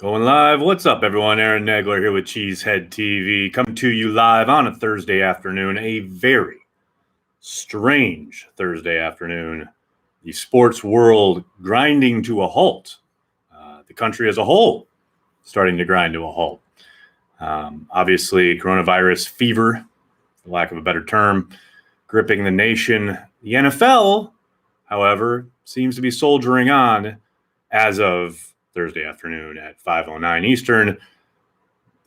Going live. What's up, everyone? Aaron Nagler here with Cheesehead TV, coming to you live on a Thursday afternoon, a very strange Thursday afternoon. The sports world grinding to a halt. The country as a whole starting to grind to a halt. Obviously, coronavirus fever, for lack of a better term, gripping the nation. The NFL, however, seems to be soldiering on as of Thursday afternoon at 5:09 Eastern.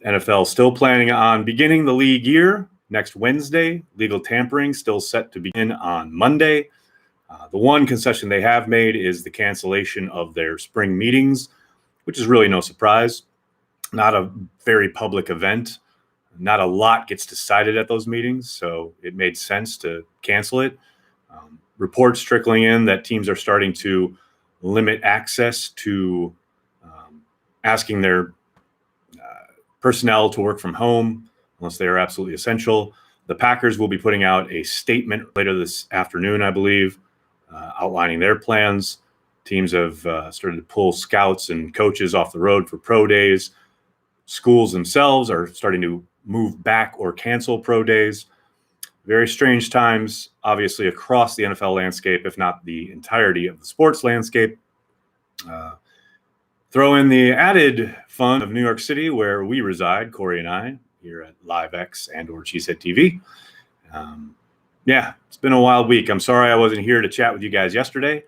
NFL still planning on beginning the league year next Wednesday. Legal tampering still set to begin on Monday. The one concession they have made is the cancellation of their spring meetings, which is really no surprise. Not a very public event. Not a lot gets decided at those meetings, so it made sense to cancel it. Reports trickling in that teams are starting to limit access to asking their personnel to work from home unless they are absolutely essential. The Packers will be putting out a statement later this afternoon, I believe, outlining their plans. Teams have started to pull scouts and coaches off the road for pro days. Schools themselves are starting to move back or cancel pro days. Very strange times, obviously, across the NFL landscape, if not the entirety of the sports landscape. Throw in the added fun of New York City, where we reside, Corey and I, here at LiveX and or Cheesehead TV. It's been a wild week. I'm sorry I wasn't here to chat with you guys yesterday.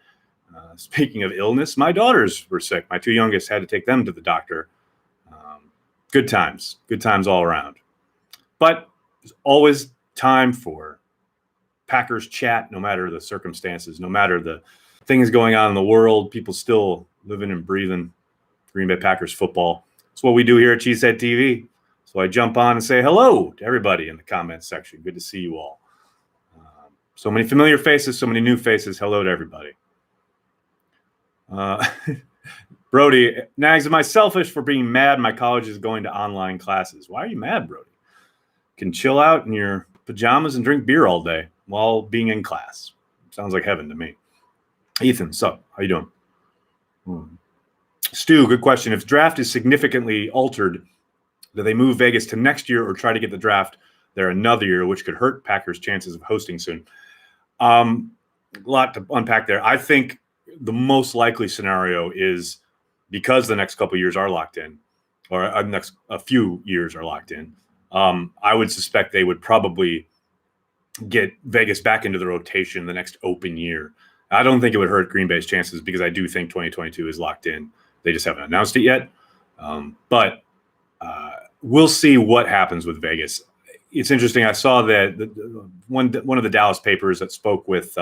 Speaking of illness, my daughters were sick. My two youngest had to take them to the doctor. Good times all around. But there's always time for Packers chat, no matter the circumstances, no matter the things going on in the world. People still living and breathing Green Bay Packers football. That's what we do here at Cheesehead TV. So I jump on and say hello to everybody in the comments section. Good to see you all. So many familiar faces, so many new faces. Hello to everybody. Brody, Nags, am I selfish for being mad my college is going to online classes? Why are you mad, Brody? Can chill out in your pajamas and drink beer all day while being in class. Sounds like heaven to me. Ethan, sup? How you doing? Stu, good question. If draft is significantly altered, do they move Vegas to next year or try to get the draft there another year, which could hurt Packers' chances of hosting soon? A lot to unpack there. I think the most likely scenario is because the next couple of years are locked in, or a few years are locked in. I would suspect they would probably get Vegas back into the rotation the next open year. I don't think it would hurt Green Bay's chances because I do think 2022 is locked in. They just haven't announced it yet. But we'll see what happens with Vegas. It's interesting. I saw that one of the Dallas papers that spoke with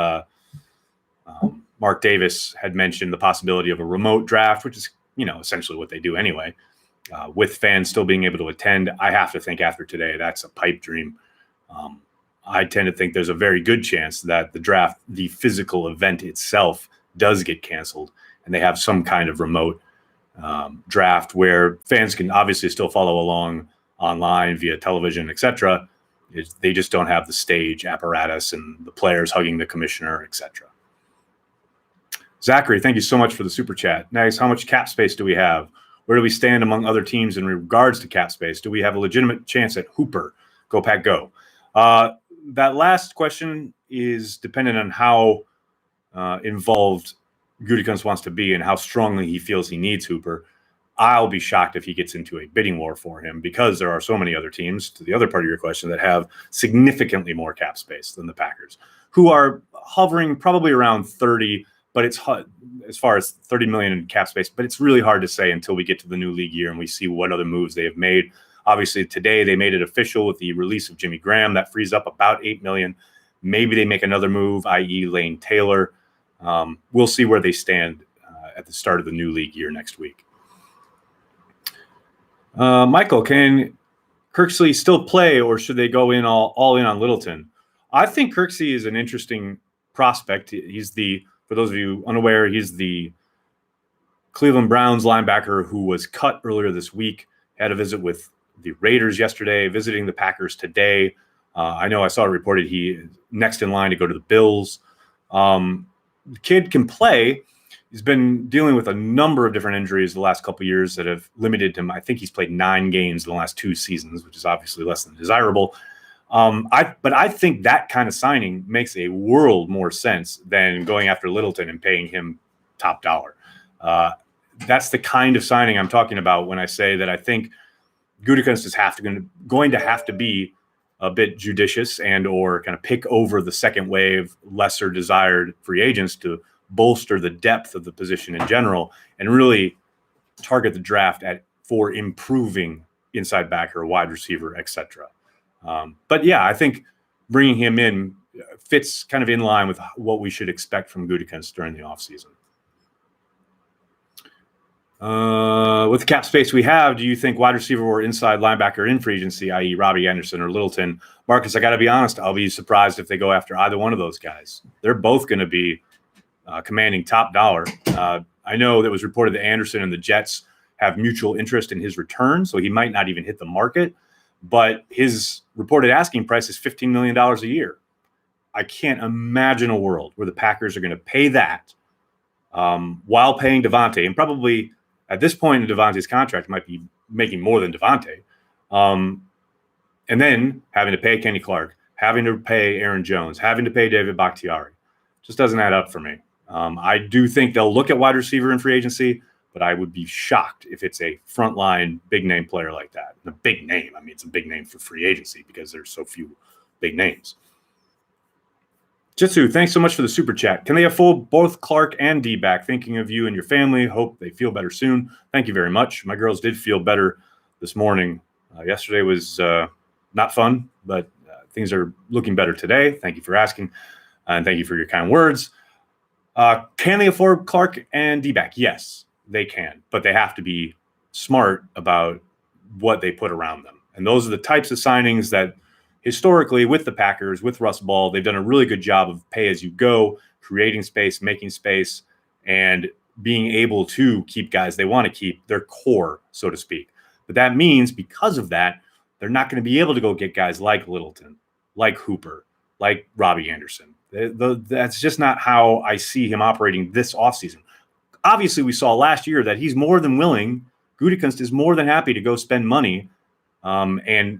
Mark Davis had mentioned the possibility of a remote draft, which is, essentially what they do anyway, with fans still being able to attend. I have to think after today, that's a pipe dream. I tend to think there's a very good chance that the draft, the physical event itself, does get canceled, and they have some kind of remote draft where fans can obviously still follow along online via television, etc. They just don't have the stage apparatus and the players hugging the commissioner, etc. Zachary, thank you so much for the super chat. Nice. How much cap space do we have? Where do we stand among other teams in regards to cap space? Do we have a legitimate chance at Hooper? Go Pack, go. That last question is dependent on how involved Gutekunst wants to be and how strongly he feels he needs Hooper. I'll be shocked if he gets into a bidding war for him because there are so many other teams, to the other part of your question, that have significantly more cap space than the Packers, who are hovering probably around 30, but it's as far as 30 million in cap space, but it's really hard to say until we get to the new league year and we see what other moves they have made. Obviously, today they made it official with the release of Jimmy Graham. That frees up about 8 million. Maybe they make another move, i.e. Lane Taylor. We'll see where they stand at the start of the new league year next week. Michael, can Kirksey still play, or should they go in all in on Littleton? I think Kirksey is an interesting prospect. For those of you unaware, he's the Cleveland Browns linebacker who was cut earlier this week. Had a visit with the Raiders yesterday, visiting the Packers today. I know I saw it reported he is next in line to go to the Bills. The kid can play. He's been dealing with a number of different injuries the last couple of years that have limited him. I think he's played 9 games in the last 2 seasons, which is obviously less than desirable. But I think that kind of signing makes a world more sense than going after Littleton and paying him top dollar. That's the kind of signing I'm talking about when I say that I think Gutekunst is going to have to be a bit judicious and or kind of pick over the second wave, lesser desired free agents to bolster the depth of the position in general and really target the draft for improving inside backer, wide receiver, etc. But yeah, I think bringing him in fits kind of in line with what we should expect from Gutekunst during the offseason. With the cap space we have, do you think wide receiver or inside linebacker in free agency, i.e. Robbie Anderson or Littleton? Marcus, I got to be honest, I'll be surprised if they go after either one of those guys. They're both going to be commanding top dollar. I know that was reported that Anderson and the Jets have mutual interest in his return, so he might not even hit the market. But his reported asking price is $15 million a year. I can't imagine a world where the Packers are going to pay that while paying Devontae, and probably at this point in Devontae's contract might be making more than Devontae, and then having to pay Kenny Clark, having to pay Aaron Jones, having to pay David Bakhtiari. Just doesn't add up for me. I do think they'll look at wide receiver in free agency, but I would be shocked if it's a frontline big name player like that. And a big name, I mean, it's a big name for free agency because there's so few big names. Jitsu, thanks so much for the super chat. Can they afford both Clark and Dback? Thinking of you and your family. Hope they feel better soon. Thank you very much. My girls did feel better this morning. Yesterday was not fun, but things are looking better today. Thank you for asking, and thank you for your kind words. Can they afford Clark and Dback? Yes, they can, but they have to be smart about what they put around them. And those are the types of signings that historically with the Packers, with Russ Ball, they've done a really good job of pay as you go, creating space, making space, and being able to keep guys they want to keep, their core, so to speak. But that means because of that, they're not going to be able to go get guys like Littleton, like Hooper, like Robbie Anderson. That's just not how I see him operating this offseason. Obviously, we saw last year that he's more than willing. Gutekunst is more than happy to go spend money and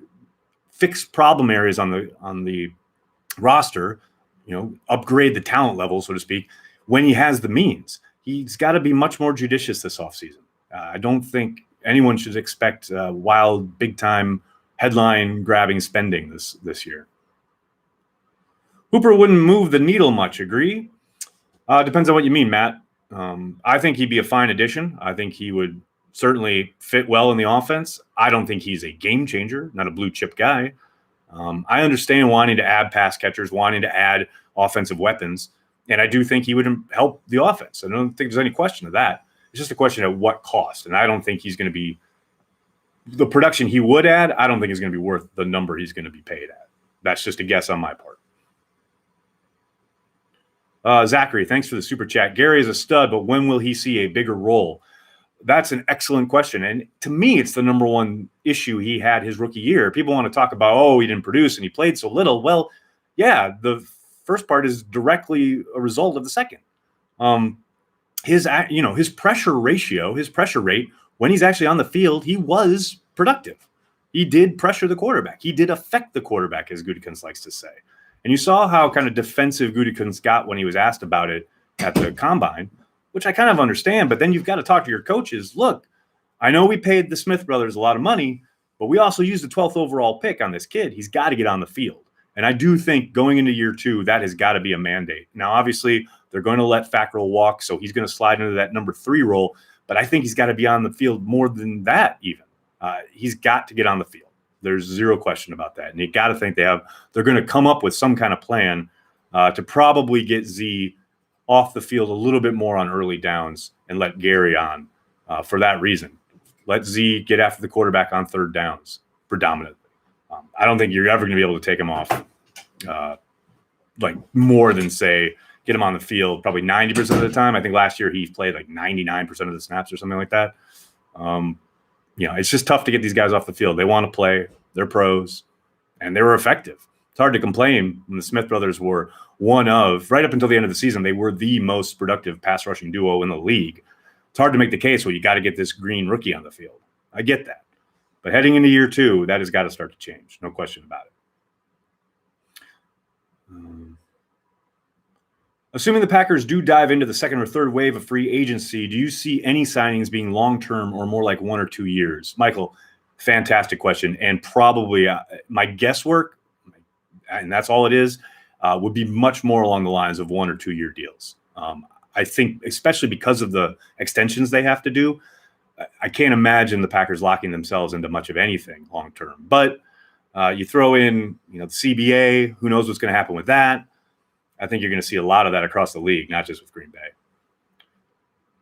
fix problem areas on the roster, upgrade the talent level, so to speak, when he has the means. He's got to be much more judicious this offseason. I don't think anyone should expect wild, big-time, headline-grabbing spending this year. Hooper wouldn't move the needle much, agree? Depends on what you mean, Matt. I think he'd be a fine addition. I think he would certainly fit well in the offense. I don't think he's a game changer, not a blue chip guy. I understand wanting to add pass catchers, wanting to add offensive weapons, and I do think he would help the offense. I don't think there's any question of that. It's just a question of what cost, and I don't think he's going to be the production he would add. I don't think is going to be worth the number he's going to be paid at. That's just a guess on my part. Zachary, thanks for the super chat. Gary is a stud, but when will he see a bigger role? That's an excellent question. And to me, it's the number one issue he had his rookie year. People want to talk about, he didn't produce and he played so little. Well, yeah, the first part is directly a result of the second. His pressure ratio, his pressure rate, when he's actually on the field, he was productive. He did pressure the quarterback. He did affect the quarterback, as Gutekunst likes to say. And you saw how kind of defensive Gutekunst got when he was asked about it at the combine, which I kind of understand. But then you've got to talk to your coaches. Look, I know we paid the Smith brothers a lot of money, but we also used the 12th overall pick on this kid. He's got to get on the field. And I do think going into year 2, that has got to be a mandate. Now, obviously, they're going to let Fackrell walk, so he's going to slide into that number 3 role. But I think he's got to be on the field more than that even. He's got to get on the field. There's zero question about that. And you got to think they're going to come up with some kind of plan to probably get Z off the field a little bit more on early downs and let Gary on for that reason. Let Z get after the quarterback on third downs predominantly. I don't think you're ever going to be able to take him off more than, say, get him on the field probably 90% of the time. I think last year he played 99% of the snaps or something like that. It's just tough to get these guys off the field. They want to play. They're pros, and they were effective. It's hard to complain when the Smith brothers were one of, right up until the end of the season, they were the most productive pass rushing duo in the league. It's hard to make the case, well, you got to get this green rookie on the field. I get that. But heading into year 2, that has got to start to change. No question about it. Assuming the Packers do dive into the second or third wave of free agency, do you see any signings being long-term or more like 1 or 2 years? Michael, fantastic question. And probably my guesswork, and that's all it is, would be much more along the lines of 1 or 2 year deals. I think, especially because of the extensions they have to do, I can't imagine the Packers locking themselves into much of anything long-term. But you throw in, the CBA, who knows what's going to happen with that. I think you're going to see a lot of that across the league, not just with Green Bay.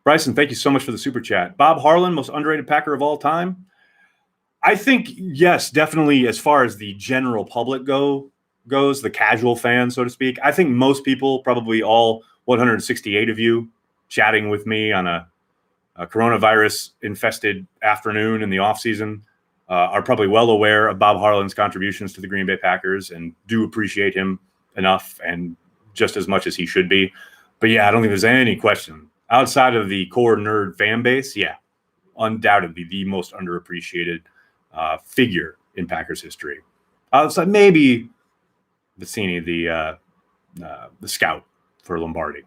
Bryson, thank you so much for the super chat. Bob Harlan, most underrated Packer of all time. I think, yes, definitely as far as the general public goes, the casual fan, so to speak. I think most people, probably all 168 of you chatting with me on a coronavirus-infested afternoon in the offseason, are probably well aware of Bob Harlan's contributions to the Green Bay Packers and do appreciate him enough and just as much as he should be. But yeah, I don't think there's any question. Outside of the core nerd fan base, yeah, undoubtedly the most underappreciated figure in Packers history. Outside maybe Vicini, the scout for Lombardi.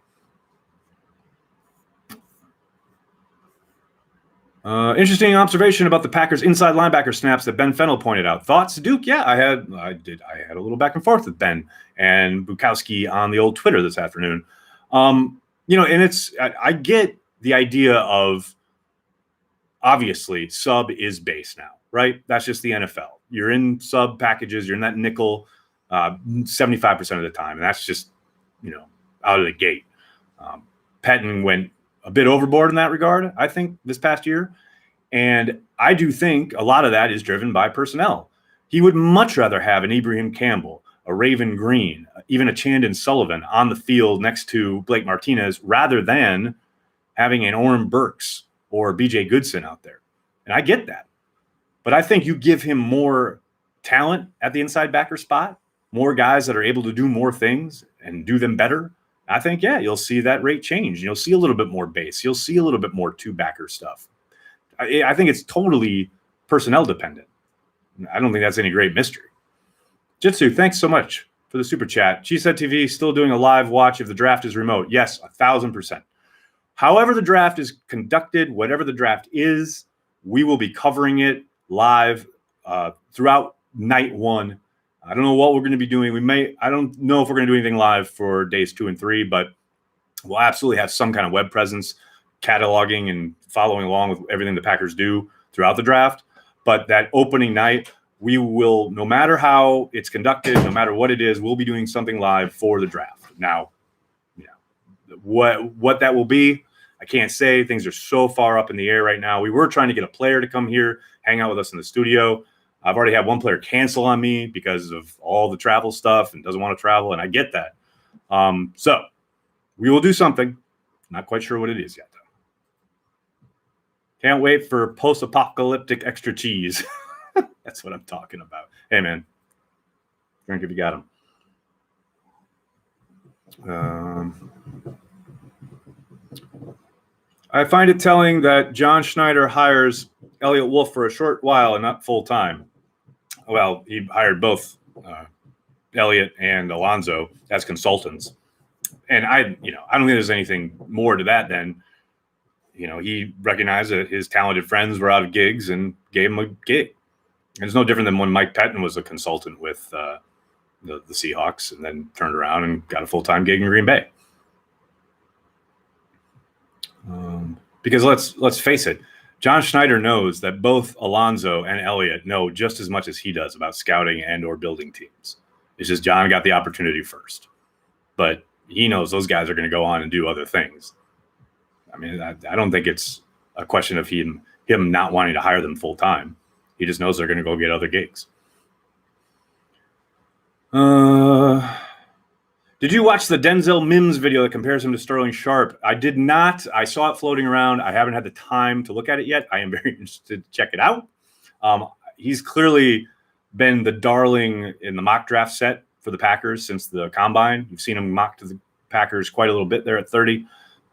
Interesting observation about the Packers inside linebacker snaps that Ben Fennell pointed out. Thoughts, Duke? Yeah, I had a little back and forth with Ben and Bukowski on the old Twitter this afternoon. And I get the idea of, obviously sub is base now, right? That's just the NFL. You're in sub packages, you're in that nickel 75% of the time, and that's just out of the gate. Petten went a bit overboard in that regard, I think, this past year. And I do think a lot of that is driven by personnel. He would much rather have an Ibrahim Campbell, a Raven Green, even a Chandon Sullivan on the field next to Blake Martinez rather than having an Oren Burks or BJ Goodson out there. And I get that. But I think you give him more talent at the inside backer spot, more guys that are able to do more things and do them better. I think, yeah, you'll see that rate change. You'll see a little bit more base. You'll see a little bit more two-backer stuff. I think it's totally personnel dependent. I don't think that's any great mystery. Jitsu, thanks so much for the super chat. Cheesehead TV still doing a live watch if the draft is remote. Yes, 1,000%. However the draft is conducted, whatever the draft is, we will be covering it live throughout night 1. I don't know what we're going to be doing. I don't know if we're going to do anything live for days 2 and 3, but we'll absolutely have some kind of web presence, cataloging and following along with everything the Packers do throughout the draft. But that opening night, we will, no matter how it's conducted, no matter what it is, we'll be doing something live for the draft. Now, what that will be, I can't say. Things are so far up in the air right now. We were trying to get a player to come here, hang out with us in the studio. I've already had one player cancel on me because of all the travel stuff and doesn't want to travel, and I get that. So we will do something. Not quite sure what it is yet, though. Can't wait for post-apocalyptic extra cheese. That's what I'm talking about. Hey, man. Drink if you got them. I find it telling that John Schneider hires Elliot Wolf for a short while and not full-time. Well, he hired both Elliot and Alonzo as consultants. And I don't think there's anything more to that than, he recognized that his talented friends were out of gigs and gave him a gig. And it's no different than when Mike Petten was a consultant with the Seahawks and then turned around and got a full-time gig in Green Bay. Because let's face it, John Schneider knows that both Alonzo and Elliott know just as much as he does about scouting and or building teams. It's just John got the opportunity first. But he knows those guys are going to go on and do other things. I mean, I don't think it's a question of him not wanting to hire them full time. He just knows they're going to go get other gigs. Did you watch the Denzel Mims video that compares him to Sterling Sharp? I did not. I saw it floating around. I haven't had the time to look at it yet. I am very interested to check it out. He's clearly been the darling in the mock draft set for the Packers since the combine. You've seen him mock to the Packers quite a little bit there at 30.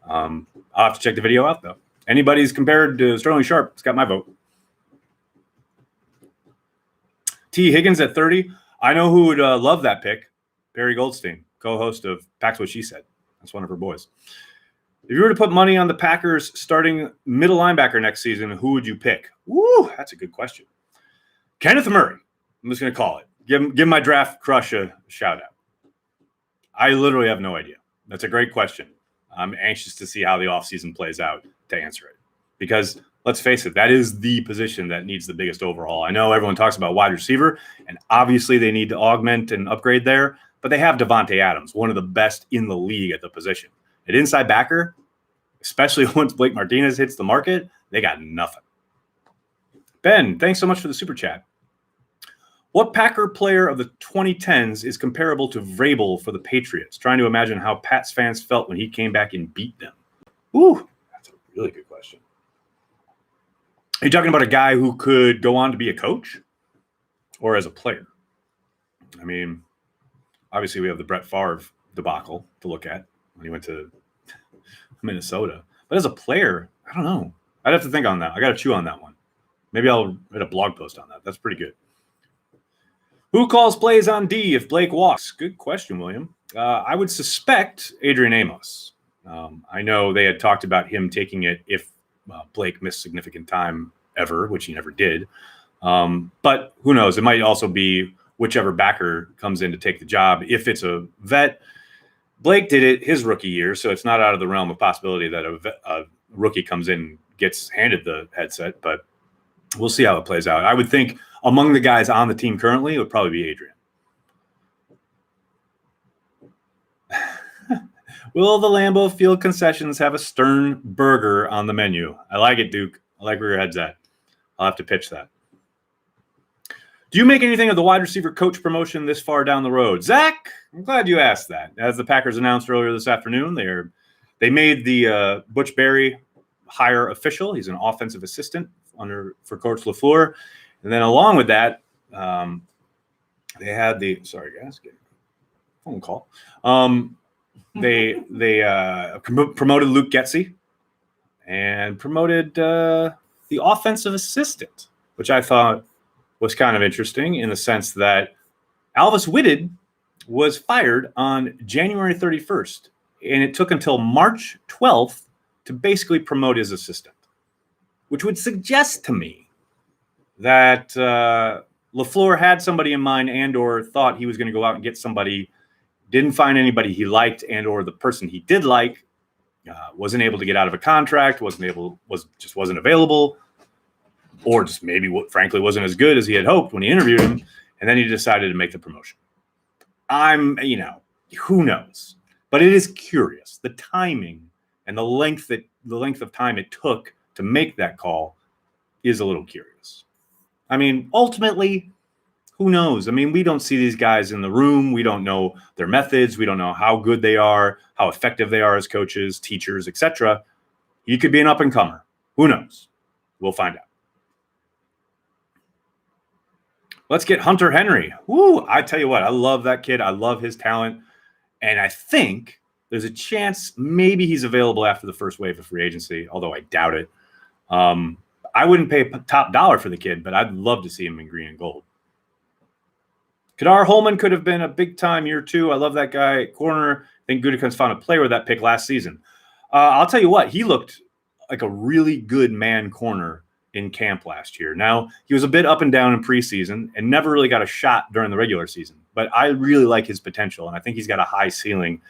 I'll have to check the video out, though. Anybody's compared to Sterling Sharp, it's got my vote. T. Higgins at 30. I know who would love that pick. Barry Goldstein, co-host of Pack's What She Said. That's one of her boys. If you were to put money on the Packers starting middle linebacker next season, who would you pick? Woo, that's a good question. Kenneth Merten. I'm just going to call it. Give my draft crush a shout out. I literally have no idea. That's a great question. I'm anxious to see how the offseason plays out to answer it. Because let's face it, that is the position that needs the biggest overhaul. I know everyone talks about wide receiver, and obviously they need to augment and upgrade there, but they have Devontae Adams, one of the best in the league at the position. At inside backer, especially once Blake Martinez hits the market, they got nothing. Ben, thanks so much for the super chat. What Packer player of the 2010s is comparable to Vrabel for the Patriots? Trying to imagine how Pats fans felt when he came back and beat them. Ooh, that's a really good question. Are you talking about a guy who could go on to be a coach or as a player? I mean, obviously we have the Brett Favre debacle to look at when he went to Minnesota. But as a player, I don't know. I'd have to think on that. I got to chew on that one. Maybe I'll write a blog post on that. That's pretty good. Who calls plays on D if Blake walks? Good question, William. I would suspect Adrian Amos. I know they had talked about him taking it if Blake missed significant time ever, which he never did. But who knows? It might also be whichever backer comes in to take the job. If it's a vet, Blake did it his rookie year, so it's not out of the realm of possibility that a rookie comes in and gets handed the headset, but we'll see how it plays out. I would think among the guys on the team currently, it would probably be Adrian. Will the Lambeau Field concessions have a Stern burger on the menu? I like it, Duke. I like where your head's at. I'll have to pitch that. Do you make anything of the wide receiver coach promotion this far down the road? Zach, I'm glad you asked that. As the Packers announced earlier this afternoon, they made the Butch Berry hire official. He's an offensive assistant for Coach LaFleur. And then along with that, they had sorry guys, get a phone call. They promoted Luke Kirksey and promoted the offensive assistant, which I thought was kind of interesting in the sense that Alvis Whitted was fired on January 31st, and it took until March 12th to basically promote his assistant, which would suggest to me that LaFleur had somebody in mind and or thought he was going to go out and get somebody, didn't find anybody he liked, and or the person he did like wasn't able to get out of a contract, just wasn't available, or just maybe frankly wasn't as good as he had hoped when he interviewed him, and then he decided to make the promotion. Who knows? But it is curious. The timing and the length of time it took to make that call is a little curious. I mean, ultimately, who knows? I mean, we don't see these guys in the room. We don't know their methods. We don't know how good they are, how effective they are as coaches, teachers, etc. He could be an up-and-comer. Who knows? We'll find out. Let's get Hunter Henry. Woo! I tell you what, I love that kid. I love his talent. And I think there's a chance maybe he's available after the first wave of free agency, although I doubt it. I wouldn't pay top dollar for the kid, but I'd love to see him in green and gold. Kadar Holmen could have been a big-time year two. I love that guy at corner. I think Gutekunst found a player with that pick last season. I'll tell you what, he looked like a really good man corner in camp last year. Now, he was a bit up and down in preseason and never really got a shot during the regular season. But I really like his potential, and I think he's got a high ceiling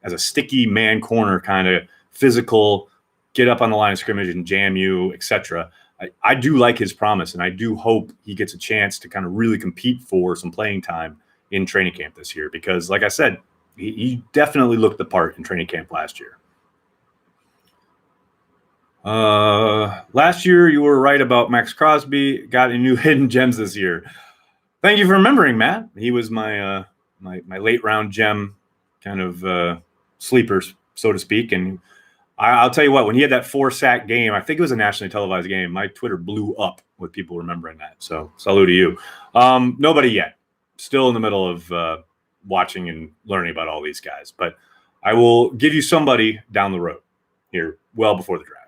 as a sticky man corner, kind of physical, get up on the line of scrimmage and jam you, etc. I do like his promise, and I do hope he gets a chance to kind of really compete for some playing time in training camp this year because, like I said, he definitely looked the part in training camp last year. Last year, you were right about Max Crosby. Got a new hidden gems this year. Thank you for remembering, Matt. He was my late round gem kind of sleeper, so to speak, and I'll tell you what, when he had that 4-sack game, I think it was a nationally televised game, my Twitter blew up with people remembering that. So salute to you. Nobody yet. Still in the middle of watching and learning about all these guys. But I will give you somebody down the road here, well before the draft.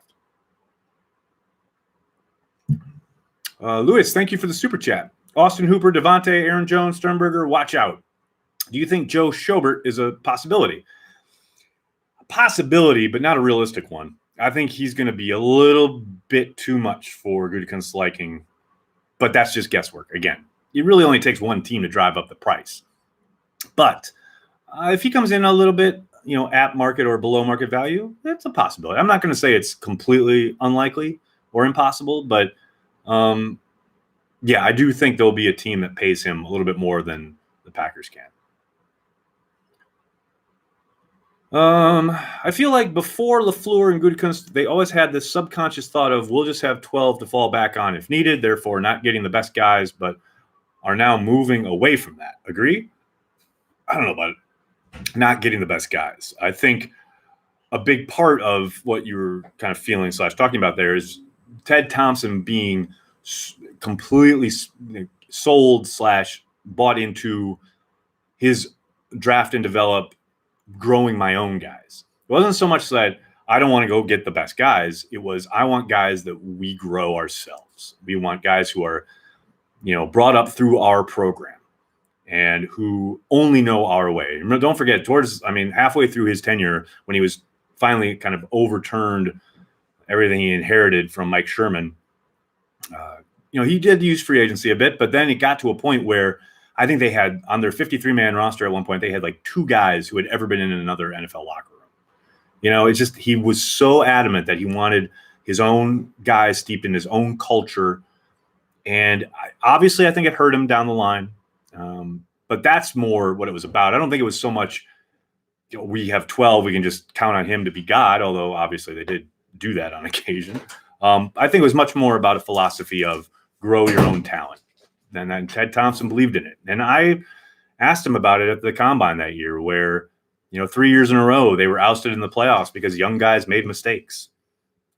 Lewis, thank you for the super chat. Austin Hooper, Devontae, Aaron Jones, Sternberger, watch out. Do you think Joe Schobert is a possibility? A possibility, but not a realistic one. I think he's going to be a little bit too much for Gutekunst's liking, but that's just guesswork. Again, it really only takes one team to drive up the price. But if he comes in a little bit, at market or below market value, it's a possibility. I'm not going to say it's completely unlikely or impossible, but I do think there'll be a team that pays him a little bit more than the Packers can. I feel like before LaFleur and Gutekunst, they always had this subconscious thought of we'll just have 12 to fall back on if needed, therefore not getting the best guys, but are now moving away from that. Agree? I don't know about it. Not getting the best guys. I think a big part of what you're kind of feeling / talking about there is Ted Thompson being completely sold / bought into his draft and develop growing my own guys. It wasn't so much that I don't want to go get the best guys. It was I want guys that we grow ourselves. We want guys who are, brought up through our program and who only know our way. Don't forget, halfway through his tenure, when he was finally kind of overturned everything he inherited from Mike Sherman, he did use free agency a bit, but then it got to a point where I think they had on their 53-man roster at one point, they had like 2 guys who had ever been in another NFL locker room. It's just he was so adamant that he wanted his own guys steeped in his own culture. And obviously, I think it hurt him down the line. But that's more what it was about. I don't think it was so much we have 12, we can just count on him to be God, although obviously they did do that on occasion. I think it was much more about a philosophy of grow your own talent. And then Ted Thompson believed in it. And I asked him about it at the Combine that year where, 3 years in a row, they were ousted in the playoffs because young guys made mistakes.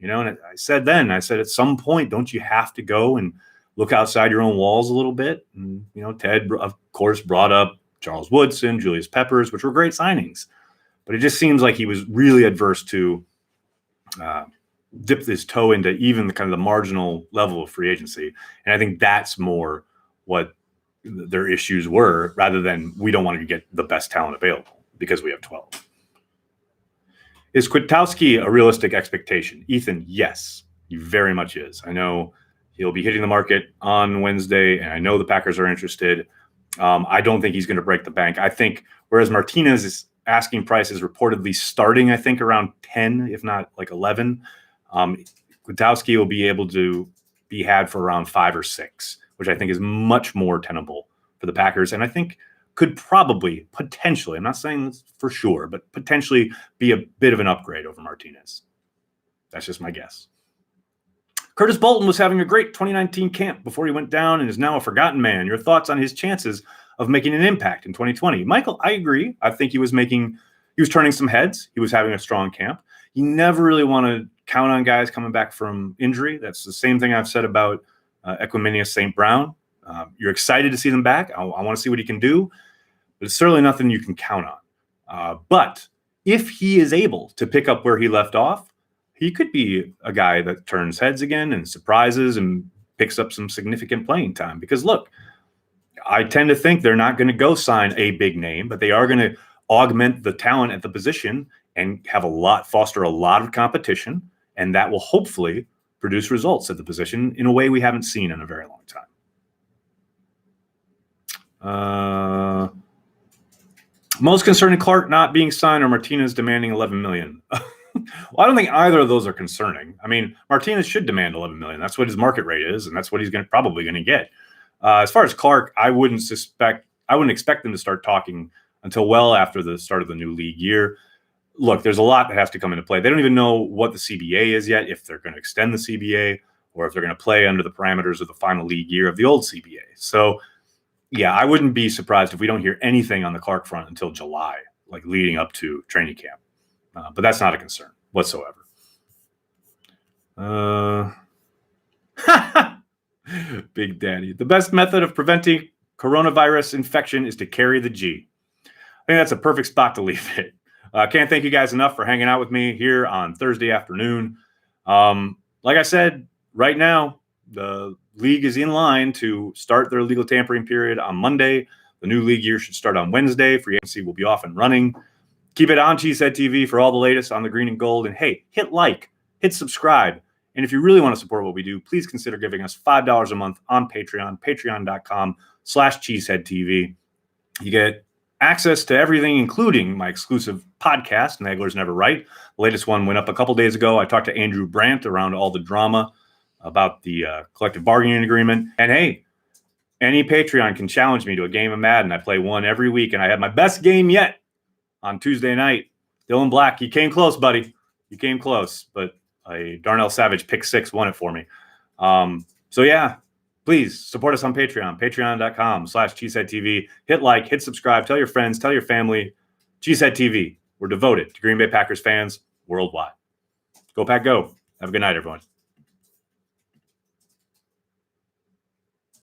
And I said at some point, don't you have to go and look outside your own walls a little bit? And, Ted, of course, brought up Charles Woodson, Julius Peppers, which were great signings. But it just seems like he was really adverse to dip his toe into even the kind of the marginal level of free agency. And I think that's more what their issues were, rather than we don't want to get the best talent available because we have 12. Is Kwiatkowski a realistic expectation? Ethan, yes, he very much is. I know he'll be hitting the market on Wednesday, and I know the Packers are interested. I don't think he's going to break the bank. I think whereas Martinez's asking price is reportedly starting, I think, around 10, if not like 11, Kwiatkowski will be able to be had for around 5 or 6, which I think is much more tenable for the Packers. And I think could probably, potentially, I'm not saying this for sure, but potentially be a bit of an upgrade over Martinez. That's just my guess. Curtis Bolton was having a great 2019 camp before he went down and is now a forgotten man. Your thoughts on his chances of making an impact in 2020? Michael, I agree. I think he was turning some heads. He was having a strong camp. You never really want to count on guys coming back from injury. That's the same thing I've said about Equiminius St. Brown. You're excited to see them back. I want to see what he can do, but it's certainly nothing you can count on. But if he is able to pick up where he left off, he could be a guy that turns heads again and surprises and picks up some significant playing time. Because look, I tend to think they're not going to go sign a big name, but they are going to augment the talent at the position and foster a lot of competition. And that will hopefully produce results at the position in a way we haven't seen in a very long time. Most concerning Clark not being signed or Martinez demanding $11 million. Well, I don't think either of those are concerning. I mean, Martinez should demand $11 million. That's what his market rate is, and that's what he's probably going to get. As far as Clark, I wouldn't expect them to start talking until well after the start of the new league year. Look, there's a lot that has to come into play. They don't even know what the CBA is yet, if they're going to extend the CBA or if they're going to play under the parameters of the final league year of the old CBA. So, yeah, I wouldn't be surprised if we don't hear anything on the Clark front until July, like leading up to training camp. But that's not a concern whatsoever. Big Daddy. The best method of preventing coronavirus infection is to carry the G. think that's a perfect spot to leave it. Can't thank you guys enough for hanging out with me here on Thursday afternoon. Like I said, right now, the league is in line to start their legal tampering period on Monday. The new league year should start on Wednesday. Free agency will be off and running. Keep it on Cheesehead TV for all the latest on the green and gold. And hey, hit like, hit subscribe. And if you really want to support what we do, please consider giving us $5 a month on Patreon, patreon.com/cheeseheadtv. You get access to everything, including my exclusive podcast, Naglers Never Right. The latest one went up a couple days ago. I talked to Andrew Brandt around all the drama about the collective bargaining agreement. And hey, any Patreon can challenge me to a game of Madden. I play one every week, and I had my best game yet on Tuesday night. Dylan Black, you came close, buddy. You came close, but a Darnell Savage pick 6 won it for me. So yeah, please support us on Patreon, patreon.com/cheeseheadtv. Hit like, hit subscribe, tell your friends, tell your family. Cheesehead TV. We're devoted to Green Bay Packers fans worldwide. Go Pack Go. Have a good night, everyone.